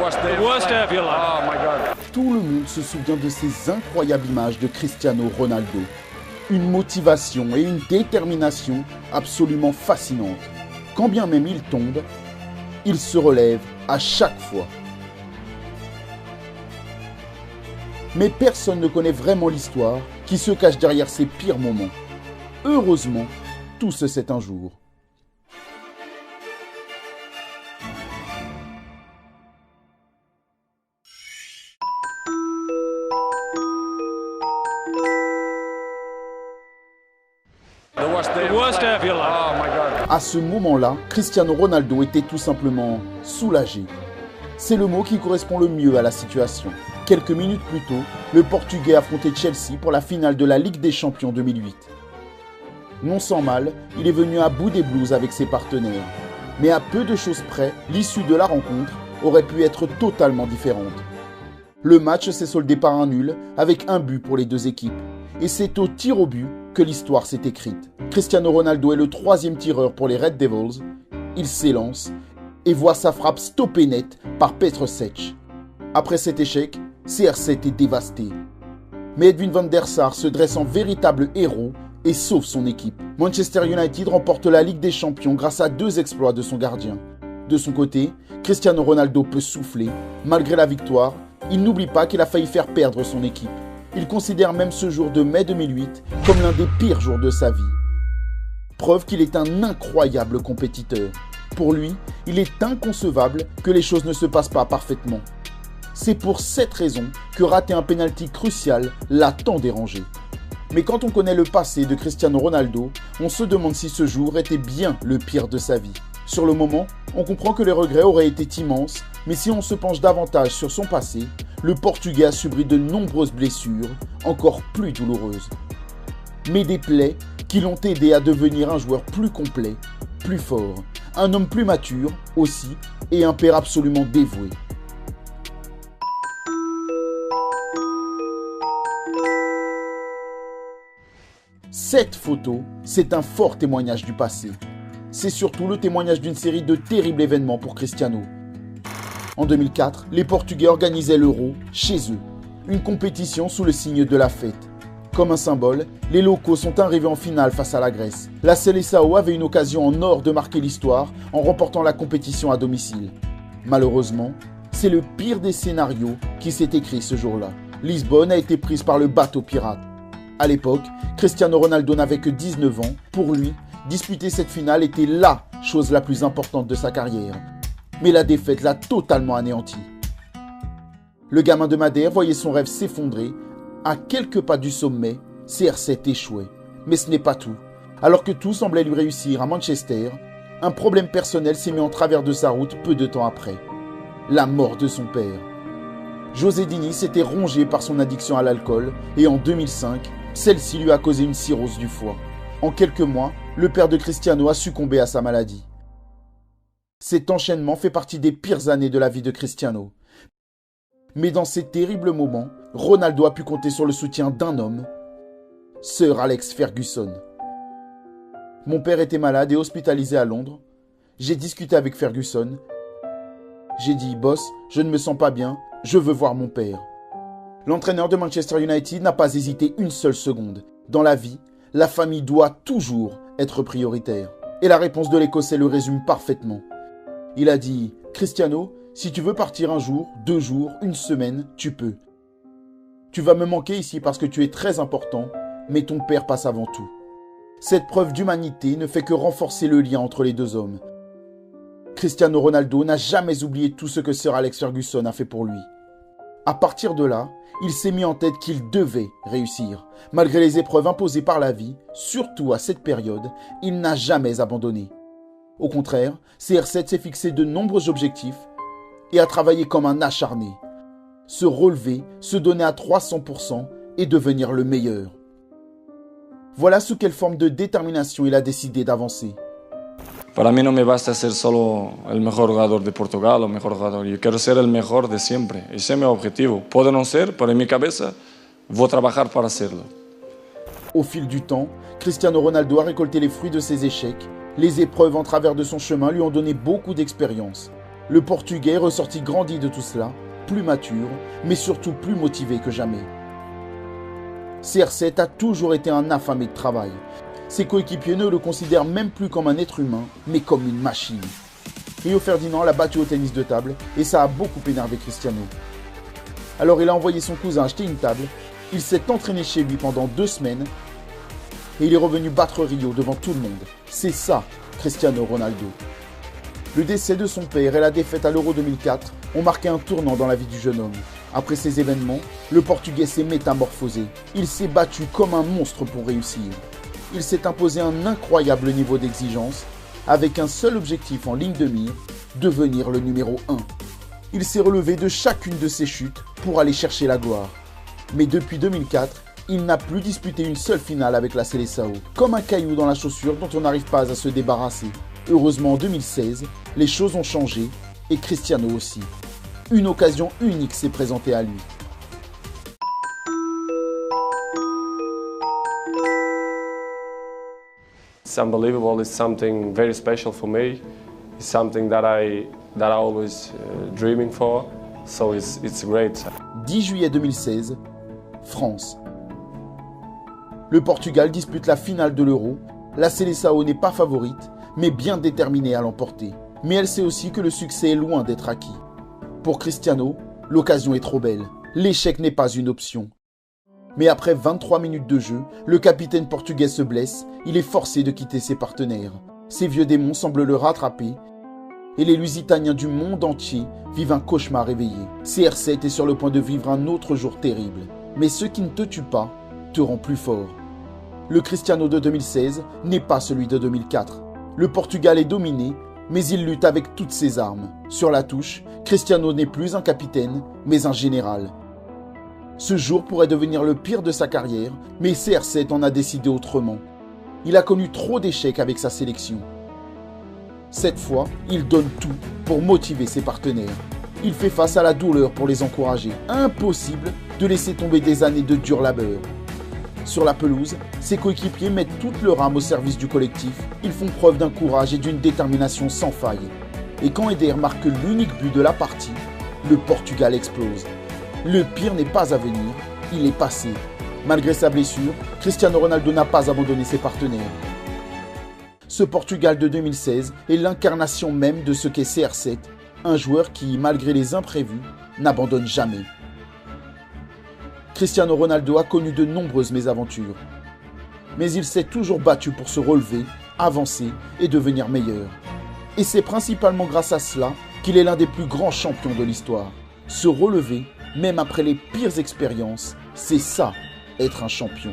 The worst day of your life. Oh my God. Tout le monde se souvient de ces incroyables images de Cristiano Ronaldo. Une motivation et une détermination absolument fascinantes. Quand bien même il tombe, il se relève à chaque fois. Mais personne ne connaît vraiment l'histoire qui se cache derrière ces pires moments. Heureusement, tout se sait un jour. The worst day of your life. Oh my God. À ce moment-là, Cristiano Ronaldo était tout simplement soulagé. C'est le mot qui correspond le mieux à la situation. Quelques minutes plus tôt, le Portugais affrontait Chelsea pour la finale de la Ligue des Champions 2008. Non sans mal, il est venu à bout des blues avec ses partenaires. Mais à peu de choses près, l'issue de la rencontre aurait pu être totalement différente. Le match s'est soldé par un nul avec un but pour les deux équipes. Et c'est au tir au but que l'histoire s'est écrite. Cristiano Ronaldo est le 3e tireur pour les Red Devils. Il s'élance et voit sa frappe stoppée net par Petr Cech. Après cet échec, CR7 est dévasté. Mais Edwin van der Sar se dresse en véritable héros et sauve son équipe. Manchester United remporte la Ligue des Champions grâce à 2 exploits de son gardien. De son côté, Cristiano Ronaldo peut souffler. Malgré la victoire, il n'oublie pas qu'il a failli faire perdre son équipe. Il considère même ce jour de mai 2008 comme l'un des pires jours de sa vie. Preuve qu'il est un incroyable compétiteur. Pour lui, il est inconcevable que les choses ne se passent pas parfaitement. C'est pour cette raison que rater un pénalty crucial l'a tant dérangé. Mais quand on connaît le passé de Cristiano Ronaldo, on se demande si ce jour était bien le pire de sa vie. Sur le moment, on comprend que les regrets auraient été immenses, mais si on se penche davantage sur son passé, le Portugais a subi de nombreuses blessures, encore plus douloureuses. Mais des plaies qui l'ont aidé à devenir un joueur plus complet, plus fort, un homme plus mature aussi, et un père absolument dévoué. Cette photo, c'est un fort témoignage du passé. C'est surtout le témoignage d'une série de terribles événements pour Cristiano. En 2004, les Portugais organisaient l'Euro chez eux, une compétition sous le signe de la fête. Comme un symbole, les locaux sont arrivés en finale face à la Grèce. La Seleção avait une occasion en or de marquer l'histoire en remportant la compétition à domicile. Malheureusement, c'est le pire des scénarios qui s'est écrit ce jour-là. Lisbonne a été prise par le bateau pirate. À l'époque, Cristiano Ronaldo n'avait que 19 ans. Pour lui, disputer cette finale était la chose la plus importante de sa carrière. Mais la défaite l'a totalement anéanti. Le gamin de Madère voyait son rêve s'effondrer. À quelques pas du sommet, CR7 échouait. Mais ce n'est pas tout. Alors que tout semblait lui réussir à Manchester, un problème personnel s'est mis en travers de sa route peu de temps après. La mort de son père. José Diniz était rongé par son addiction à l'alcool et en 2005, celle-ci lui a causé une cirrhose du foie. En quelques mois, le père de Cristiano a succombé à sa maladie. Cet enchaînement fait partie des pires années de la vie de Cristiano. Mais dans ces terribles moments, Ronaldo a pu compter sur le soutien d'un homme, Sir Alex Ferguson. Mon père était malade et hospitalisé à Londres. J'ai discuté avec Ferguson. J'ai dit, boss, je ne me sens pas bien, je veux voir mon père. L'entraîneur de Manchester United n'a pas hésité une seule seconde. Dans la vie, la famille doit toujours être prioritaire. Et la réponse de l'Écossais le résume parfaitement. Il a dit, Cristiano, si tu veux partir un jour, 2 jours, 1 semaine, tu peux. Tu vas me manquer ici parce que tu es très important, mais ton père passe avant tout. Cette preuve d'humanité ne fait que renforcer le lien entre les deux hommes. Cristiano Ronaldo n'a jamais oublié tout ce que Sir Alex Ferguson a fait pour lui. À partir de là, il s'est mis en tête qu'il devait réussir. Malgré les épreuves imposées par la vie, surtout à cette période, il n'a jamais abandonné. Au contraire, CR7 s'est fixé de nombreux objectifs et a travaillé comme un acharné. Se relever, se donner à 300% et devenir le meilleur. Voilà sous quelle forme de détermination il a décidé d'avancer. Para mí no me basta ser solo el mejor jugador de Portugal o mejor jugador. Yo quiero ser el mejor de siempre. Ese es mi objetivo. Puedo no ser, pero en mi cabeza voy a trabajar para hacerlo. Au fil du temps, Cristiano Ronaldo a récolté les fruits de ses échecs. Les épreuves en travers de son chemin lui ont donné beaucoup d'expérience. Le Portugais est ressorti grandi de tout cela, plus mature, mais surtout plus motivé que jamais. CR7 a toujours été un affamé de travail. Ses coéquipiers ne le considèrent même plus comme un être humain, mais comme une machine. Rio Ferdinand l'a battu au tennis de table et ça a beaucoup énervé Cristiano. Alors il a envoyé son cousin acheter une table, il s'est entraîné chez lui pendant 2 semaines et il est revenu battre Rio devant tout le monde. C'est ça, Cristiano Ronaldo. Le décès de son père et la défaite à l'Euro 2004 ont marqué un tournant dans la vie du jeune homme. Après ces événements, le Portugais s'est métamorphosé. Il s'est battu comme un monstre pour réussir. Il s'est imposé un incroyable niveau d'exigence, avec un seul objectif en ligne de mire, devenir le numéro 1. Il s'est relevé de chacune de ses chutes pour aller chercher la gloire. Mais depuis 2004, il n'a plus disputé une seule finale avec la Seleção, comme un caillou dans la chaussure dont on n'arrive pas à se débarrasser. Heureusement, en 2016, les choses ont changé, et Cristiano aussi. Une occasion unique s'est présentée à lui. It's unbelievable. It's something very special for me. It's something that I always dreaming for. So it's great. 10 juillet 2016, France. Le Portugal dispute la finale de l'Euro. La Seleção n'est pas favorite, mais bien déterminée à l'emporter. Mais elle sait aussi que le succès est loin d'être acquis. Pour Cristiano, l'occasion est trop belle. L'échec n'est pas une option. Mais après 23 minutes de jeu, le capitaine portugais se blesse, il est forcé de quitter ses partenaires. Ses vieux démons semblent le rattraper, et les Lusitaniens du monde entier vivent un cauchemar éveillé. CR7 est sur le point de vivre un autre jour terrible. Mais ce qui ne te tue pas, te rend plus fort. Le Cristiano de 2016 n'est pas celui de 2004. Le Portugal est dominé, mais il lutte avec toutes ses armes. Sur la touche, Cristiano n'est plus un capitaine, mais un général. Ce jour pourrait devenir le pire de sa carrière, mais CR7 en a décidé autrement. Il a connu trop d'échecs avec sa sélection. Cette fois, il donne tout pour motiver ses partenaires. Il fait face à la douleur pour les encourager. Impossible de laisser tomber des années de dur labeur. Sur la pelouse, ses coéquipiers mettent toute leur âme au service du collectif. Ils font preuve d'un courage et d'une détermination sans faille. Et quand Eder marque l'unique but de la partie, le Portugal explose. Le pire n'est pas à venir, il est passé. Malgré sa blessure, Cristiano Ronaldo n'a pas abandonné ses partenaires. Ce Portugal de 2016 est l'incarnation même de ce qu'est CR7, un joueur qui, malgré les imprévus, n'abandonne jamais. Cristiano Ronaldo a connu de nombreuses mésaventures. Mais il s'est toujours battu pour se relever, avancer et devenir meilleur. Et c'est principalement grâce à cela qu'il est l'un des plus grands champions de l'histoire. Se relever, même après les pires expériences, c'est ça, être un champion.